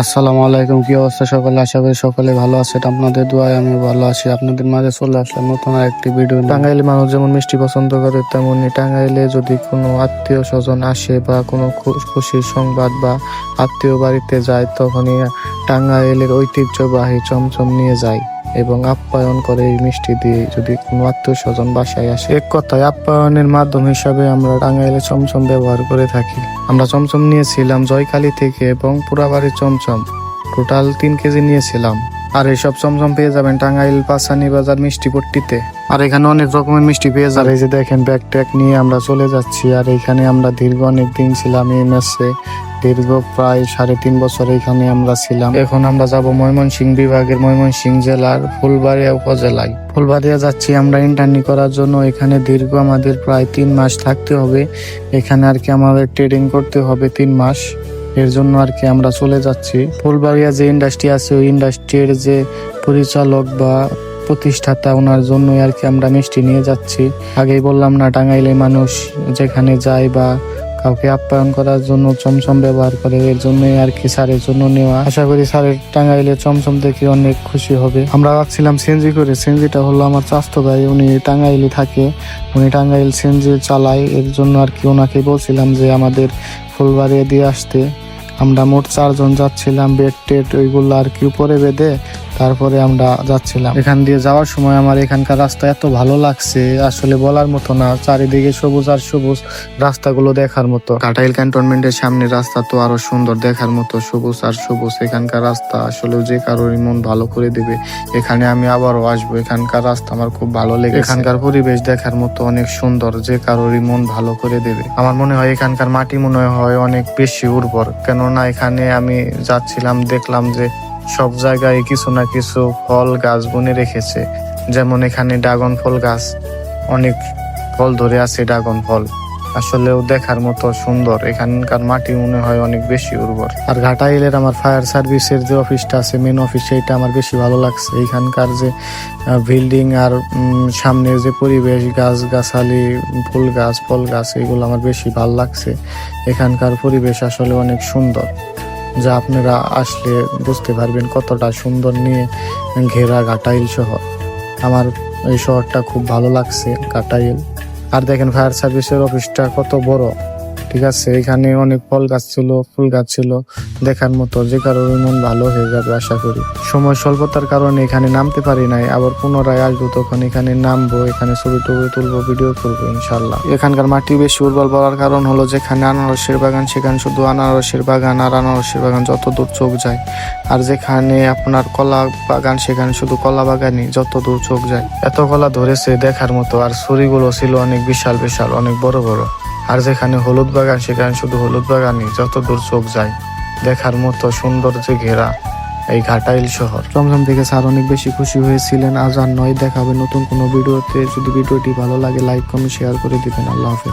আসসালামু আলাইকুম। কি অবস্থা সকলে? আশা করি সকলে ভালো আছেন। আপনাদের দোয়ায় আমি ভালো আছি। আপনাদের মাঝে চলে আসলাম নতুন একটি ভিডিও। টাঙ্গাইলে মানুষ যেমন মিষ্টি পছন্দ করে, তেমনি টাঙ্গাইলে যদি কোনো আত্মীয় স্বজন আসে বা কোনো খুশির সংবাদ বা আত্মীয় বাড়িতে যায়, তখনই টাঙ্গাইলের ঐতিহ্যবাহী চমচম নিয়ে যায় এবং আপ্যায়ন করে এই মিষ্টি দিয়ে যদি কোনো আত্মীয় স্বজন বাসায় আসে। এক কথায় আপ্যায়নের মাধ্যম হিসাবে আমরা টাঙ্গাইলে চমচম ব্যবহার করে থাকি। আমরা চমচম নিয়েছিলাম জয়কালী থেকে এবং পুরাবাড়ির চমচম টোটাল 3 কেজি নিয়েছিলাম। আর এইসব চমচম পেয়ে যাবেন টাঙ্গাইল পাসানি বাজার মিষ্টি পট্টিতে। আর এখানে অনেক রকমের মিষ্টি পেয়ে যাবেন। এই যে দেখেন, ব্যাগ ট্যাগ নিয়ে আমরা চলে যাচ্ছি। আর এখানে আমরা দীর্ঘ অনেক দিন ছিলাম এই মেসে, দীর্ঘ প্রায় 3.5 বছর এখানে আমরা ছিলাম। এখন আমরা যাব ময়মনসিংহ বিভাগের ময়মনসিংহ জেলার ফুলবাড়িয়া উপজেলায়। ফুলবাড়িয়া যাচ্ছি আমরা ইন্টার্নি করার জন্য। এখানে দীর্ঘ আমাদের প্রায় 3 মাস থাকতে হবে। এখানে আর কি আমাদের ট্রেডিং করতে হবে 3 মাস। এর জন্য আর কি আমরা চলে যাচ্ছি। ফুলবাড়িয়া যে ইন্ডাস্ট্রি আছে, ওই ইন্ডাস্ট্রির যে পরিচালক বা প্রতিষ্ঠাতা, ওনার জন্যই আর কি আমরা মিষ্টি নিয়ে যাচ্ছি। আগেই বললাম না, টাঙ্গাইলে মানুষ যেখানে যায় বা কাউকে আপ্যায়ন করার জন্য চমচম ব্যবহার করে, এর জন্যই আর কি স্যারের জন্য নেওয়া। আশা করি স্যারের টাঙ্গাইলে চমচম দেখে অনেক খুশি হবে। আমরা যাচ্ছিলাম সিএনজি করে। সিএনজিটা হলো আমার চাচাতো ভাই, উনি টাঙ্গাইলে থাকে, উনি টাঙ্গাইল সিএনজি চালায়। এর জন্য আর কি ওনাকে বলছিলাম যে আমাদের ফুলবাড়িয়া দিয়ে আসতে। আমরা মোট 4 জন যাচ্ছিলাম। বেড টেড ওইগুলো আর কি উপরে বেঁধে তারপরে আমরা যাচ্ছিলাম। এখান দিয়ে যাওয়ার সময় আমার এখানকার রাস্তা এত ভালো লাগছে, আসলে বলার মতো না। চারিদিকে সবুজ আর সবুজ, রাস্তাগুলো দেখার মতো। ঘাটাইল ক্যান্টনমেন্টের সামনে রাস্তা তো আরো সুন্দর, দেখার মতো সবুজ আর সবুজ। এখানকার রাস্তা আসলে যে কারোরই মন ভালো করে দিবে। এখানে আমি আবারও আসবো। এখানকার রাস্তা আমার খুব ভালো লেগেছে। এখানকার পরিবেশ দেখার মতো অনেক সুন্দর, যে কারোরই মন ভালো করে দেবে। আমার মনে হয় এখানকার মাটি মনে হয় অনেক বেশি উর্বর, কেননা এখানে আমি যাচ্ছিলাম, দেখলাম যে সব জায়গায় কিছু না কিছু ফল গাছ বনে রেখেছে। যেমন এখানে ড্রাগন ফল গাছ, অনেক ফল ধরে আছে ড্রাগন ফল। আসলেও দেখার মতো সুন্দর। এখানকার মাটি মনে হয় অনেক বেশি উর্বর। আর ঘাটাইলের আমার ফায়ার সার্ভিসের যে অফিসটা আছে, মেন অফিস, সেইটা আমার বেশি ভালো লাগছে। এখানকার যে বিল্ডিং আর সামনের যে পরিবেশ, গাছ গাছালি, ফুল গাছ, ফল গাছ, এগুলো আমার বেশি ভালো লাগছে। এখানকার পরিবেশ আসলে অনেক সুন্দর, যা আপনারা আসলে বুঝতে পারবেন কতটা সুন্দর নিয়ে ঘেরা ঘাটাইল শহর। আমার এই শহরটা খুব ভালো লাগছে, ঘাটাইল। আর দেখেন ফায়ার সার্ভিসের অফিসটা কত বড়, ঠিক আছে। এখানে অনেক ফল গাছ ছিল, ফুল গাছ ছিল, দেখার মতো, যে কারোর মন ভালো হয়ে যাবে আশা করি। সময় স্বল্পতার কারণে এখানে নামতে পারি নাই, আবার পুনরায় আসবো, তখন এখানে নামবো, এখানে ছবি টবি তুলবো, ভিডিও করবো ইনশাল্লাহ। এখানকার মাটি বেশি উর্বর বলার কারণ হলো, যেখানে আনারসের বাগান সেখানে শুধু আনারসের বাগান আর আনারসের বাগান যত দূর চোখ যায়। আর যেখানে আপনার কলা বাগান সেখানে শুধু কলা বাগানই যত দূর চোখ যায়। এত কলা ধরেছে দেখার মতো। আর ছড়িগুলো ছিল অনেক বিশাল বিশাল, অনেক বড় বড়। আর যেখানে হলুদ বাগান সেখানে শুধু হলুদ বাগানই যত দূর চোখ যায়, দেখার মতো সুন্দর যে ঘেরা এই ঘাটাইল শহর। চমচম থেকে স্যার অনেক বেশি খুশি হয়েছিলেন। আজ আর নয়, দেখা হবে নতুন কোনো ভিডিওতে। যদি ভিডিওটি ভালো লাগে লাইক কমেন্ট শেয়ার করে দিবেন। আল্লাহ হাফেজ।